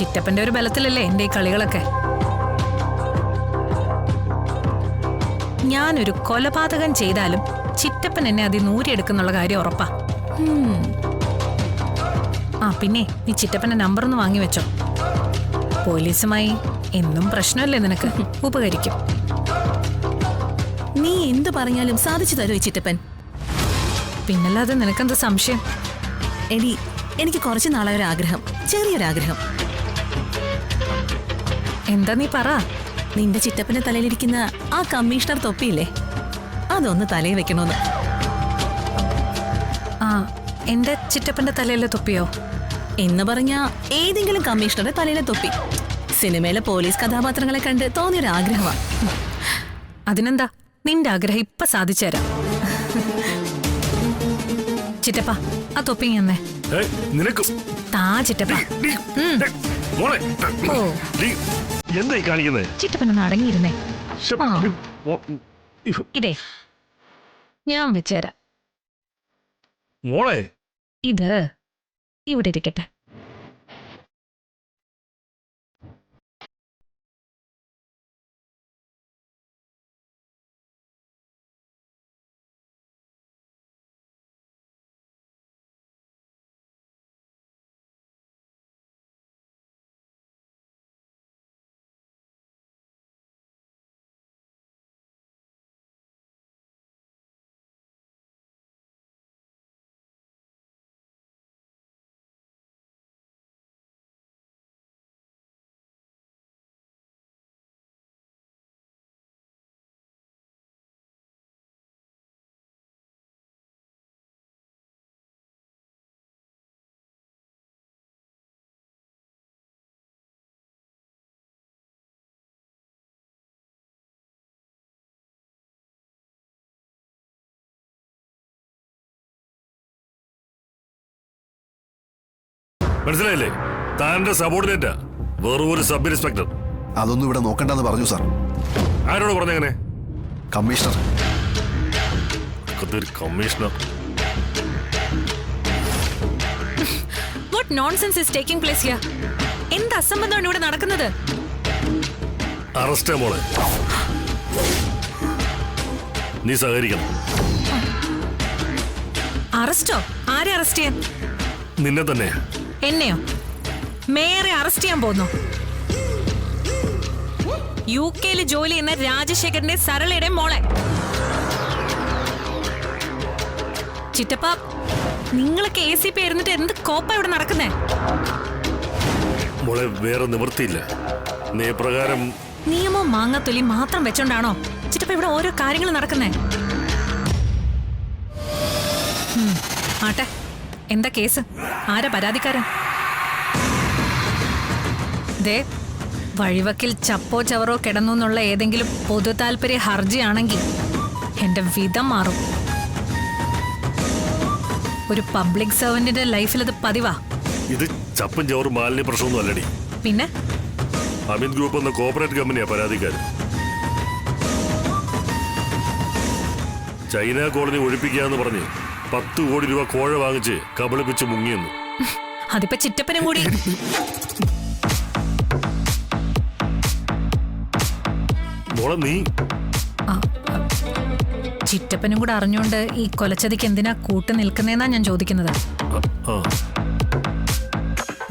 ചിറ്റപ്പന്റെ ഒരു ബലത്തിലല്ലേ എന്റെ ഈ കളികളൊക്കെ. ഞാനൊരു കൊലപാതകം ചെയ്താലും ചിറ്റപ്പൻ എന്നെ അതിൽ നൂരിയെടുക്കുന്നുള്ള കാര്യം ഉറപ്പാ. ആ പിന്നെ നീ ചിറ്റപ്പന്റെ നമ്പർ ഒന്ന് വാങ്ങി വെച്ചോ. പോലീസുമായി എന്നും പ്രശ്നമല്ലേ നിനക്ക്, ഉപകരിക്കും. നീ എന്തു പറഞ്ഞാലും സാധിച്ചു തരുമോ ചിറ്റപ്പൻ? പിന്നല്ലാതെ നിനക്കെന്ത് സംശയം? എനിക്ക് കുറച്ചു നാളെ ഒരു ആഗ്രഹം, ചെറിയൊരാഗ്രഹം. എന്താ നീ പറ. നിന്റെ ചിറ്റപ്പന്റെ തലയിലിരിക്കുന്ന ആ കമ്മീഷണർ തൊപ്പിയില്ലേ, അതൊന്ന് തലയിൽ വെക്കണോന്ന്. ആ, എന്റെ ചിറ്റപ്പന്റെ തലയിലെ തൊപ്പിയോ? എന്ന് പറഞ്ഞ ഏതെങ്കിലും കമ്മീഷണറുടെ തലയിലെ തൊപ്പി. സിനിമയിലെ പോലീസ് കഥാപാത്രങ്ങളെ കണ്ട് തോന്നിയൊരാഗ്രഹമാണ്. അതിനെന്താ, നിന്റെ ആഗ്രഹം ഇപ്പൊ സാധിച്ചു തരാം. ചിറ്റപ്പ, ആ തൊപ്പി തന്നെ താ ചിറ്റപ്പ. ഓ, എന്തായി കാണിക്കുന്നത്? ചിറ്റപ്പനൊന്ന് അടങ്ങിയിരുന്നേ. ഇതേ ഞാൻ വെച്ചുതരാം. മോളെ, ഇത് ഇവിടെ ഇരിക്കട്ടെ. മനസ്സിലായില്ലേ? താന്റെ സബോർഡിനേറ്റാ, വെറും ഒരു സബ് ഇൻസ്പെക്ടർ. അതൊന്നും ഇവിടെ നോക്കണ്ടെന്ന് പറഞ്ഞു സാർ. ആരോട് പറഞ്ഞെങ്ങനെ? Commissioner. Commissioner? What nonsense is taking place here? എന്ത് അസംബന്ധമാണ് ഇവിടെ നടക്കുന്നത്? അറസ്റ്റ് മോളെ, നീ സഹകരിക്കണം. അറസ്റ്റോ? ആരെ അറസ്റ്റ് ചെയ്യാൻ? നിന്നെ തന്നെയാ. എന്നെയോ? മേയറെ അറസ്റ്റ് ചെയ്യാൻ പോന്നോ? UK ജോലി ചെയ്യുന്ന രാജശേഖരന്റെ സരളയുടെ മോളെ. ചിറ്റപ്പ, നിങ്ങളൊക്കെ ACP ആയിരുന്നിട്ട് എന്ത് കോപ്പ ഇവിടെ നടക്കുന്നേ? മോളെ, വേറെ നിവൃത്തിയില്ല. നിയമപ്രകാരം നിയമവും മാങ്ങത്തൊലി മാത്രം വെച്ചോണ്ടാണോ ചിറ്റപ്പ ഇവിടെ ഓരോ കാര്യങ്ങൾ നടക്കുന്നേ? ആട്ടെ, എന്താ കേസ്? ആരാ പരാതിക്കാരൻ? ദേ, വഴിവക്കിൽ ചപ്പോ ചവറോ കിടന്നു എന്നുള്ള ഏതെങ്കിലും പൊതു താല്പര്യ ഹർജിയാണെങ്കിൽ എന്റെ വിധം മാറും. ഒരു പബ്ലിക് സർവന്റിന്റെ ലൈഫിൽ അത് പതിവാ. ഇത് ചപ്പും ചവറും മാലിന്യ പ്രശ്നമൊന്നും അല്ലടി. പിന്നെ അമിത് ഗ്രൂപ്പ് എന്ന കോർപ്പറേറ്റ് കമ്പനിയാ പരാതിക്കാരൻ. ചൈന കോളനി ഒഴിപ്പിക്കാന്ന് പറഞ്ഞ് 10 കോടി രൂപ കോഴ വാങ്ങിച്ച് കബളിപ്പിച്ച് മുങ്ങിയെന്ന്. അതിപ്പോ ചിറ്റപ്പനും കൂടി. മോളെ, നീ ചിറ്റപ്പനും കൂടെ അറിഞ്ഞുകൊണ്ട് ഈ കൊലച്ചതിക്ക് എന്തിനാ കൂട്ട് നിൽക്കുന്നേന്നാ ഞാൻ ചോദിക്കുന്നത്.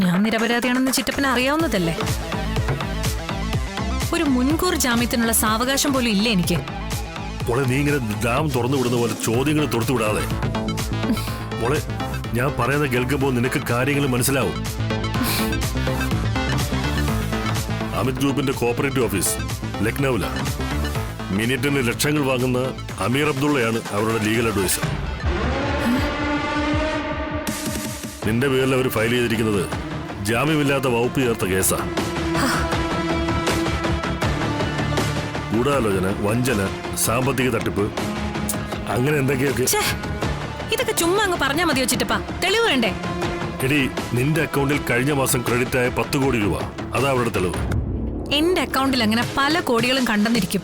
ഞാൻ നിരപരാധിയാണെന്ന് ചിറ്റപ്പന് അറിയാവുന്നതല്ലേ? ഒരു മുൻകൂർ ജാമ്യത്തിനുള്ള സാവകാശം പോലും ഇല്ല എനിക്ക്. മോളെ, നീ ഇങ്ങനെ ഡാം തുറന്നു വിടുന്ന പോലെ ചോദ്യങ്ങൾ തുറത്തു വിടാതെ. മോളെ, ഞാൻ പറയുന്ന കേൾക്കുമ്പോൾ നിനക്ക് കാര്യങ്ങൾ മനസ്സിലാവും. അമിത് ഗ്രൂപ്പിന്റെ കോപ്പറേറ്റീവ് ഓഫീസ് ലക്നൌവില. മിനിറ്റിന് ലക്ഷങ്ങൾ വാങ്ങുന്ന അമീർ അബ്ദുള്ളയാണ് അവരുടെ ലീഗൽ അഡ്വൈസർ. നിന്റെ പേരിൽ അവർ ഫയൽ ചെയ്തിരിക്കുന്നത് ജാമ്യമില്ലാത്ത വകുപ്പ് ചേർത്ത കേസാ. ഗൂഢാലോചന, വഞ്ചന, സാമ്പത്തിക തട്ടിപ്പ്, അങ്ങനെ എന്തൊക്കെയൊക്കെ. ഇതൊക്കെ ചുമ്മാ അങ്ങ് പറഞ്ഞാ മതിയോ ചിറ്റപ്പ? തെളിവ് വേണ്ടേ? എടി, നിന്റെ അക്കൗണ്ടിൽ കഴിഞ്ഞ മാസം ക്രെഡിറ്റ് ആയ 10 കോടി രൂപ, അതാ അവരുടെ തെളിവ്. എന്റെ അക്കൗണ്ടിൽ അങ്ങനെ പല കോടികളും കണ്ടെന്നിരിക്കും.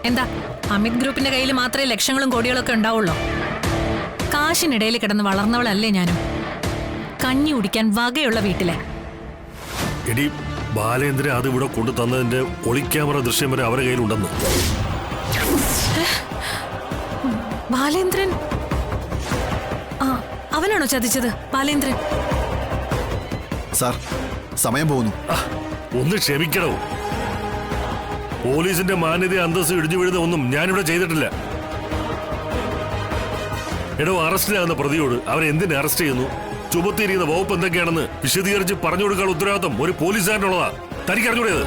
എന്താ, അമിത് ഗ്രൂപ്പിന്റെ കയ്യിൽ മാത്രമേ ലക്ഷങ്ങളും കോടികളും ഒക്കെ ഉണ്ടാവുള്ളൂ? കാശിനിടയിൽ കിടന്ന് വളർന്നവളല്ലേ ഞാനും. കഞ്ഞി കുടിക്കാൻ വകയുള്ള വീട്ടിലെ. എടി ബാലേന്ദ്രൻ അത് ഇവിടെ കൊണ്ടു തന്നതിന്റെ ഒളിക്യാമറ ദൃശ്യം വരെ അവരുടെ കയ്യിലുണ്ടെന്ന്. ബാലേന്ദ്രൻ അവനാണോ ചതിച്ചത്? ബാലേന്ദ്രൻ സാർ സമയം പോകുന്നു. ഒന്ന് ക്ഷമിക്കണോ? പോലീസിന്റെ മാന്യത അന്തസ്സ് ഇടിഞ്ഞു വീഴുന്ന ഒന്നും ഞാനിവിടെ ചെയ്തിട്ടില്ല. എടോ, അറസ്റ്റിലാകുന്ന പ്രതിയോട് അവരെ എന്തിനെ അറസ്റ്റ് ചെയ്യുന്നു, ചുമത്തിയിരിക്കുന്ന വകുപ്പ് എന്തൊക്കെയാണെന്ന് വിശദീകരിച്ച് പറഞ്ഞു കൊടുക്കാനുള്ള ഉത്തരവാദിത്വം ഒരു പോലീസുകാരനുള്ളതാ. തനിക്ക് അറിഞ്ഞൂടേത്?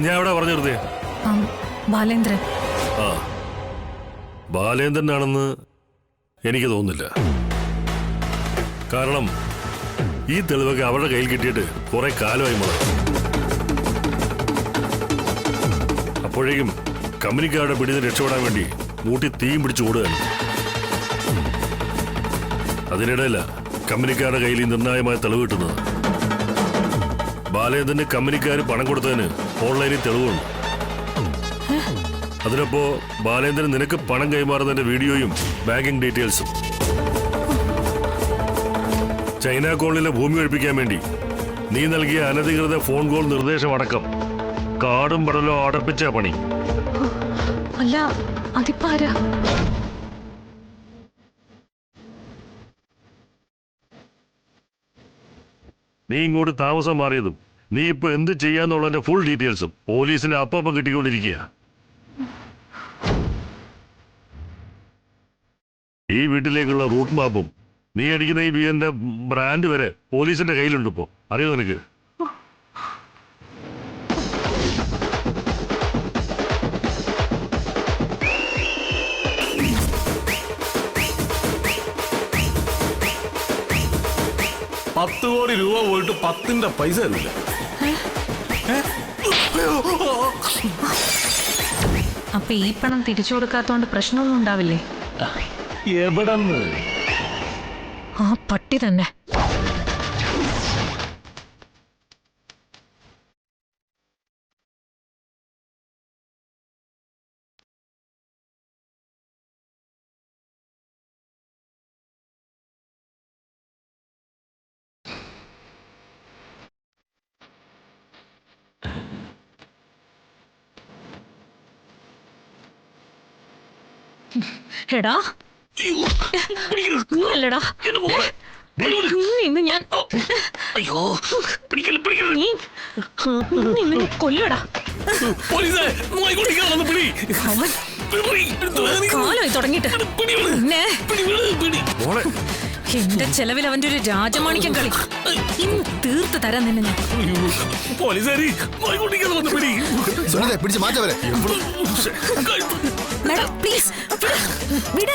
ഞാൻ എവിടെ പറഞ്ഞു നിർത്തേ? ബാലേന്ദ്രൻ ആ, ബാലേന്ദ്രനാണെന്ന് എനിക്ക് തോന്നുന്നില്ല. കാരണം ഈ തെളിവൊക്കെ അവരുടെ കയ്യിൽ കിട്ടിയിട്ട് കുറെ കാലമായി മോളെ. അപ്പോഴേക്കും കമ്പനിക്കാരുടെ പിടിയിൽ രക്ഷപ്പെടാൻ വേണ്ടി മൂട്ടി തീയും പിടിച്ചു ഓടുകയാണ്. അതിനിടയില കമ്പനിക്കാരുടെ കയ്യിൽ ഈ നിർണായകമായ തെളിവ് കിട്ടുന്നത്. ബാലേന്ദ്രന് കമ്പനിക്കാർ പണം കൊടുത്തതിന് ഓൺലൈനിൽ തെളിവുണ്ട്. അതിനപ്പോ ബാലേന്ദ്രൻ നിനക്ക് പണം കൈമാറുന്നതിന്റെ വീഡിയോയും ബാങ്കിങ് ഡീറ്റെയിൽസും. ചൈന കോളനിയിലെ ഭൂമി ഒഴിപ്പിക്കാൻ വേണ്ടി നീ നൽകിയ അനധികൃത ഫോൺ കോൾ നിർദ്ദേശമടക്കം കാടും പടലോ അടപ്പിച്ച പണി. അല്ല, അതിപ്പാരാ? നീ ഇങ്ങോട്ട് താമസം മാറിയതും നീ ഇപ്പൊ എന്ത് ചെയ്യാന്നുള്ളതിന്റെ ഫുൾ ഡീറ്റെയിൽസും പോലീസിന് അപ്പം കിട്ടിക്കൊണ്ടിരിക്കുക. ഈ വീട്ടിലേക്കുള്ള റൂട്ട് മാപ്പും നീ അടിക്കുന്ന ഈ ബിയറിന്റെ ബ്രാൻഡ് വരെ പോലീസിന്റെ കയ്യിലുണ്ട്. ഇപ്പോ അറിയോ നിനക്ക്? ₹10 കോടി പോയിട്ട് 10ന്റെ പൈസ തരില്ല. അപ്പൊ ഈ പണം തിരിച്ചു കൊടുക്കാത്തോണ്ട് പ്രശ്നമൊന്നും ഉണ്ടാവില്ലേ? എവിടെന്ന്? ആ പട്ടി തന്നെ. എടാ അല്ലടാ, ഇന്ന് ഞാൻ നിന്നെ കൊല്ലടാ. കാലമായി തുടങ്ങിട്ട് എന്റെ ചെലവിൽ അവന്റെ ഒരു രാജമാണിക്യം കളി ഇന്ന് തീർത്ത് തരാൻ നിന്നെ ഞാൻ. പിടിച്ച് മാറ്റവരെ. മാഡം പ്ലീസ്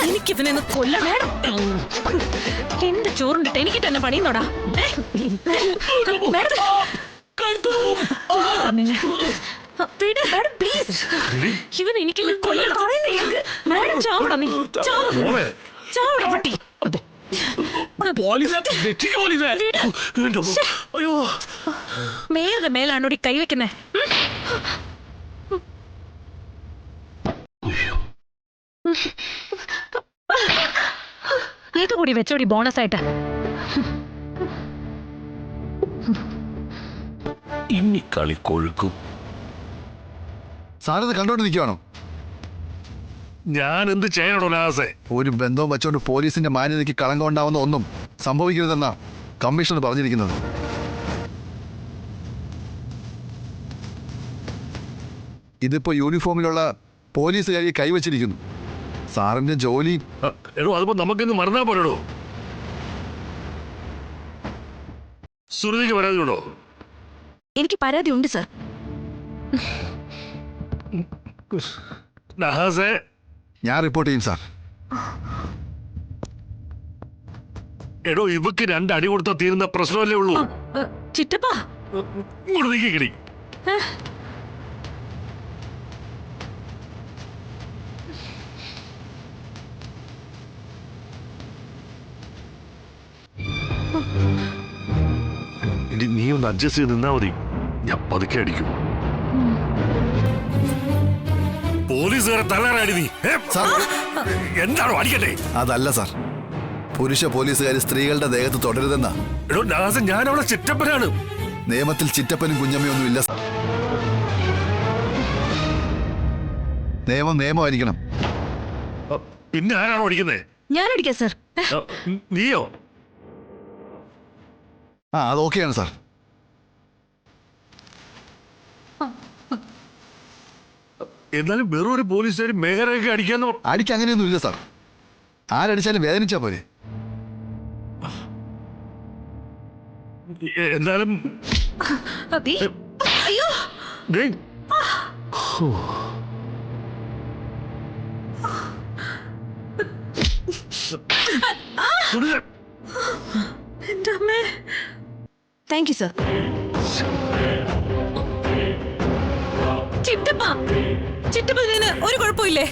എനിക്ക് ഇവനെ കൊല്ല. മാഡം എന്റെ ചോറുണ്ടിട്ട് എനിക്ക് തന്നെ പണിയുന്നോടാ. ഇവൻ എനിക്ക് കൊല്ലണം. മാഡം ചാവടാ, നീ ചാവടാ പട്ടി. മേലെ മേലാണോടി കൈവെക്കുന്നേ? ഇത് കൂടി വെച്ചോടി ബോണസ് ആയിട്ട്. ഇനി കളി കൊഴുക്കും. സാറിത് കണ്ടോണ്ട് നിൽക്കുവാണോ? ഞാൻ എന്ത് ചെയ്യണോ നാസേ? ഒരു ബന്ധവും വെച്ചോണ്ട് പോലീസിന്റെ മാന്യതയ്ക്ക് കളങ്കം ഉണ്ടാവുന്ന ഒന്നും സംഭവിക്കരുതെന്നാ കമ്മീഷണർ പറഞ്ഞിരിക്കുന്നത്. ഇതിപ്പോ യൂണിഫോമിലുള്ള പോലീസുകാരി കൈവച്ചിരിക്കുന്നു. സാറിന്റെ ജോലി. എടോ, അതിപ്പോ നമുക്കിന്ന് മറന്നാ പോരടോ. സുഹൃതിക്ക് പരാതിയുണ്ടോ? എനിക്ക് പരാതി ഉണ്ട് സർ. നഹാസേ, ഞാൻ റിപ്പോർട്ട് ചെയ്യും സാർ. എടോ, ഇവക്ക് 2 അടി കൊടുത്താ തീരുന്ന പ്രശ്നമല്ലേ ഉള്ളൂ. ചിറ്റപ്പാ ഇങ്ങോട്ട് നീക്കിക്കടി. ഇനി നീ ഒന്ന് അഡ്ജസ്റ്റ് ചെയ്ത് നിന്നാ മതി. ഞാൻ പതുക്കെ അടിക്കും. പോലീസുകാരെ തള്ളാറാടി നീ. സാർ എന്താണോ അടിക്കട്ടെ? അതല്ല സാർ, പുരുഷ പോലീസുകാർ സ്ത്രീകളുടെ ദേഹത്ത് തുടരുതെന്നാ. എടോ നാസ, ഞാൻ അവളെ ചിറ്റപ്പനാണ്. നിയമത്തിൽ ചിറ്റപ്പനും കുഞ്ഞമ്മയൊന്നും ഇല്ല. നിയമം നിയമമായിരിക്കണം. പിന്നെ ആരാണോ ഓടിക്കുന്നേ? ഞാൻ അടിക്കാം സർ. നീയോ? അത് ഓക്കെയാണ് സാർ. എന്നാലും വെറും ഒരു പോലീസുകാർ മേഘരൊക്കെ അടിക്കാന്ന് അടിക്ക് അങ്ങനെയൊന്നും ഇല്ല സാർ. ആരടിച്ചാലും വേദനിച്ചാ പോരെ. എന്നാലും ഡേയ്, സുനിത, എന്റെ അമ്മേ. Thank you sir. ചിറ്റപ്പ ഇതിന് ഒരു കുഴപ്പമില്ലേ?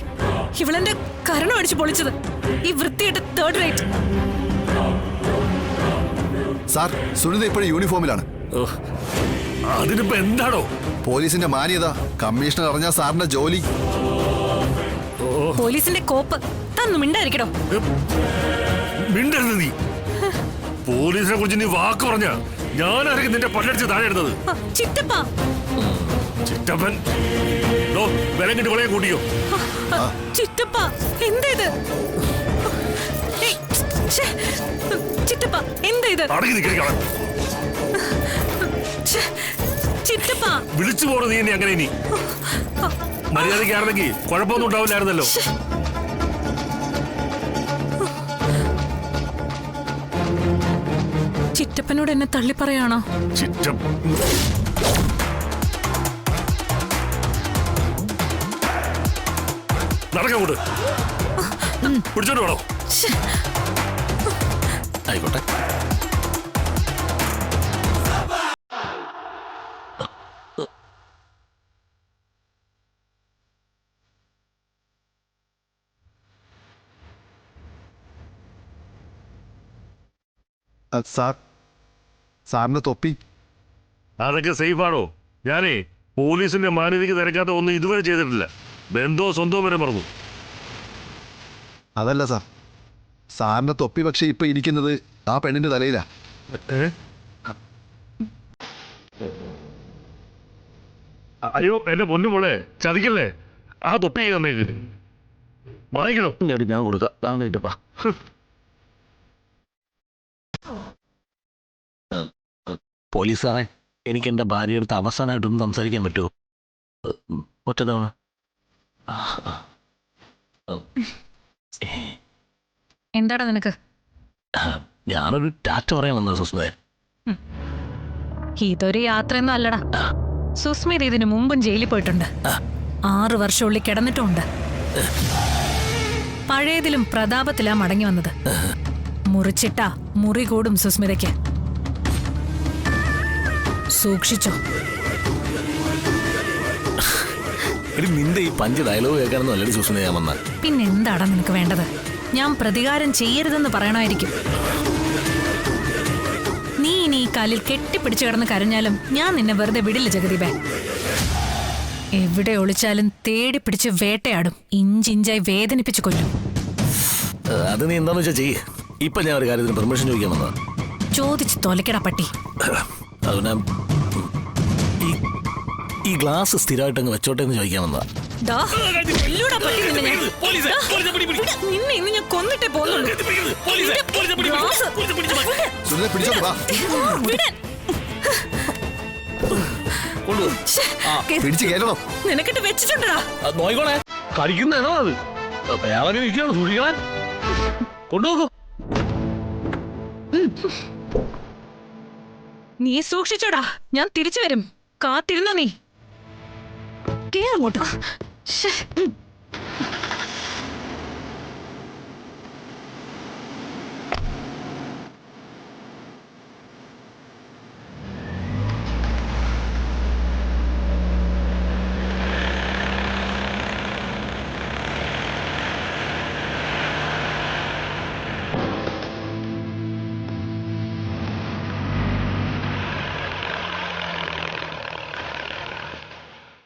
ഇവളെന്റെ കരണം അടിച്ചു പൊളിച്ചത്. ഈ വൃത്തിയായിട്ട് തേർഡ് റേറ്റ്. സാർ, സുനിത ഇപ്പോഴും യൂണിഫോമിലാണ്. അതിനിപ്പോ എന്താണോ? പോലീസിന്റെ മാന്യത കമ്മീഷണർ അറിഞ്ഞാ സാറിന്റെ ജോലി. പോലീസിന്റെ കോപ്പ് തന്നു മിണ്ടായിരിക്കടോ. മിണ്ടരുത് നീ. പോലീസിനെ കുറിച്ച് നീ വാക്ക് പറഞ്ഞ ഞാനായിരിക്കും നിന്റെ പല്ലടിച്ച് താഴെ ഇടുന്നത്. ചിറ്റപ്പ. ചിറ്റപ്പൻ വിലം കിട്ടി കൊളയെ കൂട്ടിയോ? ചിറ്റപ്പ എന്താ ഇത്? ചിറ്റപ്പ എന്താ ഇത്? അടങ്ങി നിൽക്കണം. ചിറ്റപ്പ വിളിച്ചു പോണു നീ എന്നെ അങ്ങനെ. ഇനി മര്യാദക്കായിരുന്നെങ്കിൽ കുഴപ്പമൊന്നും ഉണ്ടാവില്ലായിരുന്നല്ലോ. ചിറ്റപ്പനോട് എന്നെ തള്ളി പറയാണോ? ചിറ്റം നടക്കോട്ട് പിടിച്ചോണ്ട് വേണോ? ആയിക്കോട്ടെ. സാറിന്റെ തൊപ്പി അതൊക്കെ സേഫാണോ? ഞാനേ പോലീസിന്റെ മാന്യതയ്ക്ക് തിരക്കാത്ത ഒന്നും ഇതുവരെ ചെയ്തിട്ടില്ല. ബന്ധോ സ്വന്തോ വരെ മറന്നു. അതല്ല സാർ, സാറിന്റെ തൊപ്പി പക്ഷെ ഇപ്പൊ ഇരിക്കുന്നത് ആ പെണ്ണിന്റെ തലയിലാ. അയ്യോ എന്റെ പൊന്നു മോളെ, ചതിക്കല്ലേ. ആ തൊപ്പി തന്നേക്ക്. വാങ്ങിക്കണോ? ഞാൻ കൊടുക്കാം. പോലീസാണേ, എനിക്ക് എൻ്റെ ഭാര്യയെടുത്ത് അവസാനമായിട്ടൊന്ന് സംസാരിക്കാൻ പറ്റുമോ? ഒറ്റ തവണ. എന്താടാ നിനക്ക്? ഞാനൊരു ടാറ്റ പറയാൻ വന്നത് സുസ്മേ. ഇതൊരു യാത്രയൊന്നും അല്ലടാ. സുസ്മിത ഇതിനു മുമ്പും ജയിലിൽ പോയിട്ടുണ്ട്. 6 വർഷമുള്ളിൽ കിടന്നിട്ടുമുണ്ട്. പഴയതിലും പ്രതാപത്തിലാ മടങ്ങി വന്നത്. മുറിച്ചിട്ടാ മുറി കൂടും സുസ്മിതയ്ക്ക്. സൂക്ഷിച്ചോ. നിന്റെ ഈ പഞ്ച് ഡയലോഗ് കേൾക്കാനൊന്നും അല്ലടി സുസ്മേ ഞാൻ വന്നാൽ. പിന്നെന്താടാ നിനക്ക് വേണ്ടത്? ഞാൻ പ്രതികാരം ചെയ്യരുതെന്ന് പറയണമായിരിക്കും. നീ ഇനി ഈ കാലിൽ കെട്ടിപ്പിടിച്ചു കിടന്ന് കരഞ്ഞാലും ഞാൻ നിന്നെ വെറുതെ വിടില്ല ജഗദീപേ. എവിടെ ഒളിച്ചാലും തേടി പിടിച്ച് വേട്ടയാടും. ഇഞ്ചിഞ്ചായി വേദനിപ്പിച്ചു കൊല്ലും. അത് നീ എന്താന്ന് വെച്ചാ ചെയ്യ്. ഇപ്പൊ ഞാൻ ഒരു കാര്യത്തിന് പെർമിഷൻ ചോദിക്കാൻ വന്നതാ. ചോദിച്ച് തൊലക്കടാ പട്ടി. അതിനാ ഈ ഗ്ലാസ് സ്ഥിരമായിട്ട് അങ്ങ് വെച്ചോട്ടെ എന്ന് ചോദിക്കാൻ വന്നതാ. നിന്നെ ഇന്ന് ഞാൻ കൊന്നിട്ടേ പോകുന്നുള്ളൂ. നിനക്കിട്ട് വെച്ചിട്ടുണ്ടോ? നോയിക്കോളെ, കഴിക്കുന്നതാണോ അത്? വേറെ നിൽക്കുകയാണ്, സൂക്ഷിക്കാൻ. കൊണ്ടുപോകോ. നീ സൂക്ഷിച്ചോടാ, ഞാൻ തിരിച്ചു വരും. കാത്തിരുന്ന നീ കേറങ്ങോട്ട്.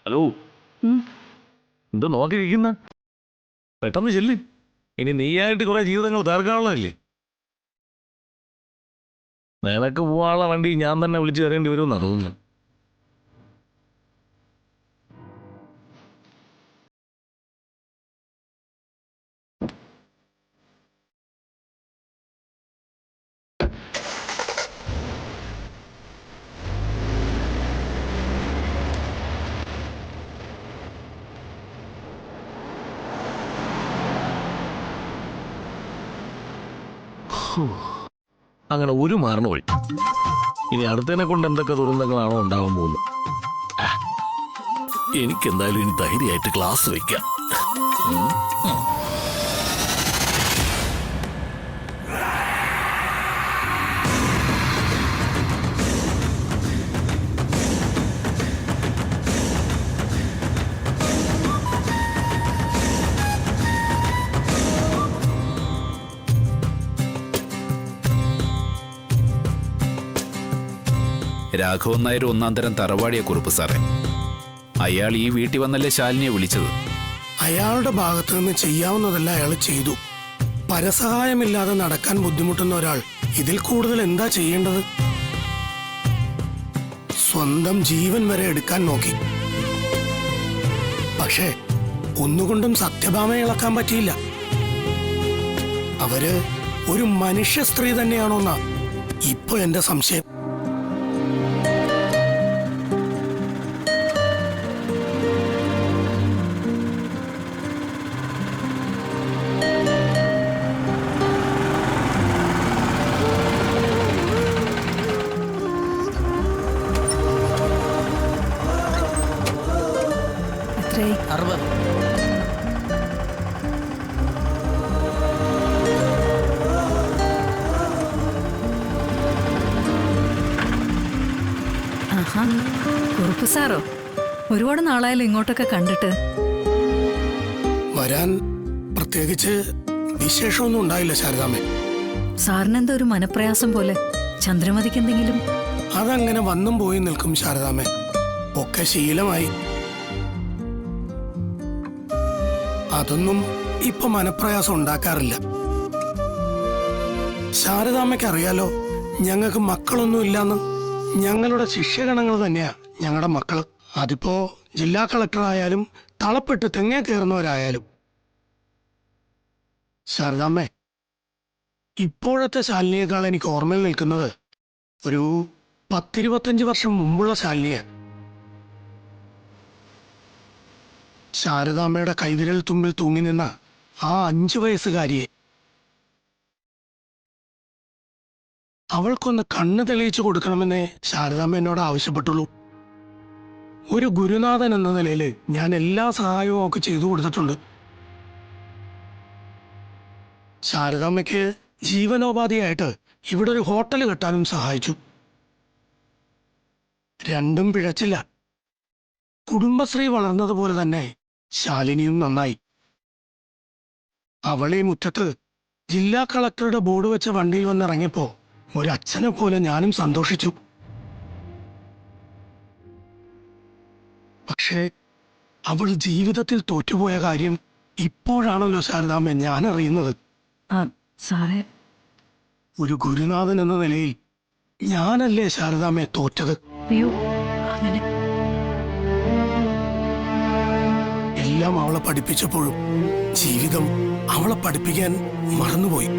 ഹലോ, എന്താ നോക്കിയിരിക്കുന്ന? പെട്ടെന്ന് ചെല്ല്. ഇനി നീയായിട്ട് കുറെ ജീവിതങ്ങൾ തീർക്കാനുള്ളതല്ലേ. നിനക്ക് പോവാനുള്ള വണ്ടി ഞാൻ തന്നെ വിളിച്ചു തരേണ്ടി വരുമെന്നാ തോന്നുന്നു. അങ്ങനെ ഒരു മാറണ വഴി. ഇനി അടുത്തതിനെ കൊണ്ട് എന്തൊക്കെ ദുരന്തങ്ങളാണോ ഉണ്ടാവാൻ പോകുന്നത്. എനിക്കെന്തായാലും ഇനി ധൈര്യമായിട്ട് ക്ലാസ് വെക്കാം. രാഘവൻ നായർ ഒന്നാം തരം തറവാടിയെ കുറിപ്പ് സാറേ. അയാൾ ഈ വീട്ടിൽ വന്നല്ലേ ശാലിനിയെ വിളിച്ചത്. അയാളുടെ ഭാഗത്തു നിന്ന് ചെയ്യാവുന്നതല്ല അയാൾ ചെയ്തു. പരസഹായമില്ലാതെ നടക്കാൻ ബുദ്ധിമുട്ടുന്ന ഒരാൾ ഇതിൽ കൂടുതൽ എന്താ ചെയ്യേണ്ടത്? സ്വന്തം ജീവൻ വരെ എടുക്കാൻ നോക്കി. പക്ഷേ ഒന്നുകൊണ്ടും സത്യഭാമയെ ഇളക്കാൻ പറ്റിയില്ല. അവര് ഒരു മനുഷ്യ സ്ത്രീ തന്നെയാണോന്നാ ഇപ്പൊ എന്റെ സംശയം. ആഹാ, കുറുപ്പ് സാറോ? ഒരുപാട് നാളായാലും ഇങ്ങോട്ടൊക്കെ കണ്ടിട്ട്. വരാൻ പ്രത്യേകിച്ച് വിശേഷമൊന്നും ഉണ്ടായില്ല ശാരദാമ്മേ. സാറിനെന്താ ഒരു മനപ്രയാസം പോലെ? ചന്ദ്രമതിക്ക് എന്തെങ്കിലും? അതങ്ങനെ വന്നും പോയി നിൽക്കും ശാരദാമ്മേ. ഒക്കെ ശീലമായി. അതൊന്നും ഇപ്പൊ മനപ്രയാസം ഉണ്ടാക്കാറില്ല. ശാരദാമ്മയ്ക്ക് അറിയാലോ ഞങ്ങൾക്ക് മക്കളൊന്നും ഇല്ലാന്ന്. ഞങ്ങളുടെ ശിഷ്യഗണങ്ങൾ തന്നെയാ ഞങ്ങളുടെ മക്കള്. അതിപ്പോ ജില്ലാ കളക്ടർ ആയാലും തളപ്പെട്ട് തെങ്ങേ കയറുന്നവരായാലും. ശാരദാമ്മേ, ഇപ്പോഴത്തെ ശാലിനിയേക്കാൾ എനിക്ക് ഓർമ്മയിൽ നിൽക്കുന്നത് ഒരു 10-25 വർഷം മുമ്പുള്ള ശാലിനിയെ. ശാരദാമ്മയുടെ കൈവിരൽ തുമ്പിൽ തൂങ്ങി നിന്ന ആ 5 വയസ്സുകാരിയെ. അവൾക്കൊന്ന് കണ്ണ് തെളിയിച്ചു കൊടുക്കണമെന്നേ ശാരദാമ്മ എന്നോട് ആവശ്യപ്പെട്ടുള്ളൂ. ഒരു ഗുരുനാഥൻ എന്ന നിലയിൽ ഞാൻ എല്ലാ സഹായവും ഒക്കെ ചെയ്തു കൊടുത്തിട്ടുണ്ട്. ശാരദാമ്മയ്ക്ക് ജീവനോപാധിയായിട്ട് ഇവിടെ ഒരു ഹോട്ടൽ കെട്ടാനും സഹായിച്ചു. രണ്ടും പിഴച്ചില്ല. കുടുംബശ്രീ വളർന്നതുപോലെ തന്നെ ശാലിനിയും നന്നായി. അവളെ മുറ്റത്ത് ജില്ലാ കളക്ടറുടെ ബോർഡ് വെച്ച വണ്ടിയിൽ വന്നിറങ്ങിയപ്പോ ഒരച്ഛനെ പോലെ ഞാനും സന്തോഷിച്ചു. പക്ഷേ അവൾ ജീവിതത്തിൽ തോറ്റുപോയ കാര്യം ഇപ്പോഴാണല്ലോ ശാരദാമ്മ ഞാൻ അറിയുന്നത്. സാറേ, ഒരു ഗുരുനാഥൻ എന്ന നിലയിൽ ഞാനല്ലേ ശാരദാമ്മയെ തോറ്റത്? അയ്യോ, അങ്ങനെ എല്ലാം അവളെ പഠിപ്പിച്ചപ്പോഴും ജീവിതം അവളെ പഠിപ്പിക്കാൻ മറന്നുപോയി.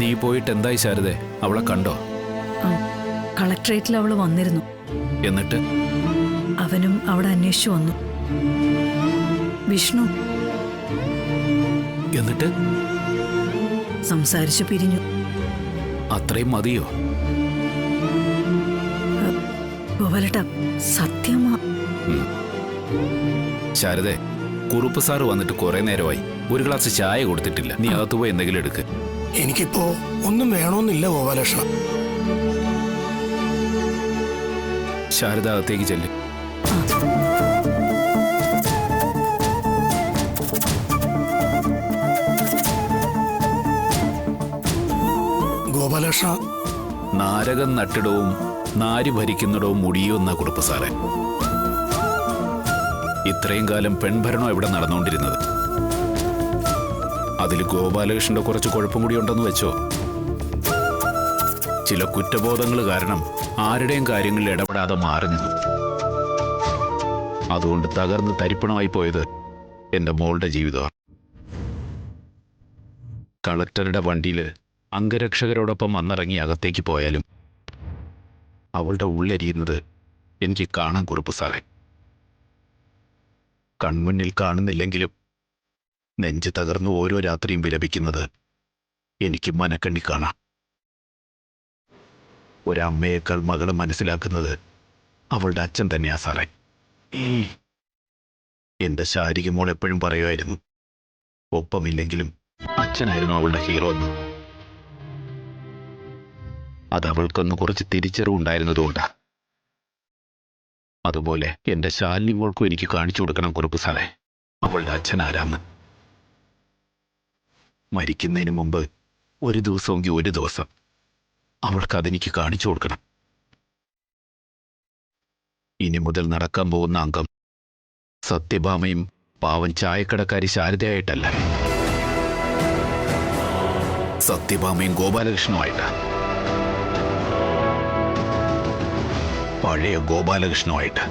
നീ പോയിട്ട് എന്തായി ശാരദേ? അവളെ കണ്ടോ? കളക്ടറേറ്റിൽ അവള് വന്നിരുന്നു. എന്നിട്ട് അവനും അവിടെ അന്വേഷിച്ചു വന്നു. വിഷ്ണു എന്നിട്ട് സംസാരിച്ചു പിരിഞ്ഞു. അത്രയും മതിയോ? ഗോപാലേട്ടാ, സത്യമാ. ശാരദേ, കുറുപ്പ് സാറ് വന്നിട്ട് കുറെ നേരമായി. ഒരു ഗ്ലാസ് ചായ കൊടുത്തിട്ടില്ല. നീ അകത്ത് പോയി എന്തെങ്കിലും എടുക്ക്. എനിക്കിപ്പോ ഒന്നും വേണമെന്നില്ല ഗോപാലകൃഷ്ണ. ശാരദ അകത്തേക്ക് ചെല്ല്. ഗോപാലകൃഷ്ണ, നാരകം നട്ടിടവും നാരി ഭരിക്കുന്നിടവും മുടിയുമെന്ന കുറുപ്പ് സാറേ. ഇത്രയും കാലം പെൺഭരണോ ഇവിടെ നടന്നുകൊണ്ടിരുന്നത്. അതിൽ ഗോപാലകൃഷ്ണന്റെ കുറച്ച് കുഴപ്പം കൂടി ഉണ്ടെന്ന് വെച്ചോ. ചില കുറ്റബോധങ്ങൾ കാരണം ആരുടെയും കാര്യങ്ങളിൽ ഇടപെടാതെ മാറി നിന്നു. അതുകൊണ്ട് തകർന്ന് തരിപ്പണമായി പോയത് എൻ്റെ മോളുടെ ജീവിതമാണ്. കളക്ടറുടെ വണ്ടിയിൽ അംഗരക്ഷകരോടൊപ്പം വന്നിറങ്ങി അകത്തേക്ക് പോയാലും അവളുടെ ഉള്ളെരിയുന്നത് എനിക്ക് കാണാൻ കുറുപ്പ് സാറേ. കൺമുന്നിൽ കാണുന്നില്ലെങ്കിലും നെഞ്ച് തകർന്ന് ഓരോ രാത്രിയും വിലപിക്കുന്നത് എനിക്ക് മനക്കണ്ണി കാണാം. ഒരമ്മയേക്കാൾ മകളെ മനസ്സിലാക്കുന്നത് അവളുടെ അച്ഛൻ തന്നെയാ സാറേ. എൻ്റെ ശാരിക മോൾ എപ്പോഴും പറയുമായിരുന്നു, ഒപ്പമില്ലെങ്കിലും അച്ഛനായിരുന്നു അവളുടെ ഹീറോ എന്ന്. അത് അവൾക്കൊന്ന് കുറച്ച് തിരിച്ചറിവുണ്ടായിരുന്നതുകൊണ്ടാ. അതുപോലെ എൻ്റെ ശാലിനി മോൾക്കും എനിക്ക് കാണിച്ചു കൊടുക്കണം കുറുപ്പ് സാറേ അവളുടെ അച്ഛൻ ആരാന്ന്. മരിക്കുന്നതിന് മുമ്പ് ഒരു ദിവസമെങ്കിൽ ഒരു ദിവസം അവൾക്കതെനിക്ക് കാണിച്ചു കൊടുക്കണം. ഇനി മുതൽ നടക്കാൻ പോകുന്ന അംഗം സത്യഭാമയും പാവം ചായക്കടക്കാരി ശാരദയായിട്ടല്ല, സത്യഭാമയും ഗോപാലകൃഷ്ണനുമായിട്ടാ. പഴയ ഗോപാലകൃഷ്ണനുമായിട്ട്.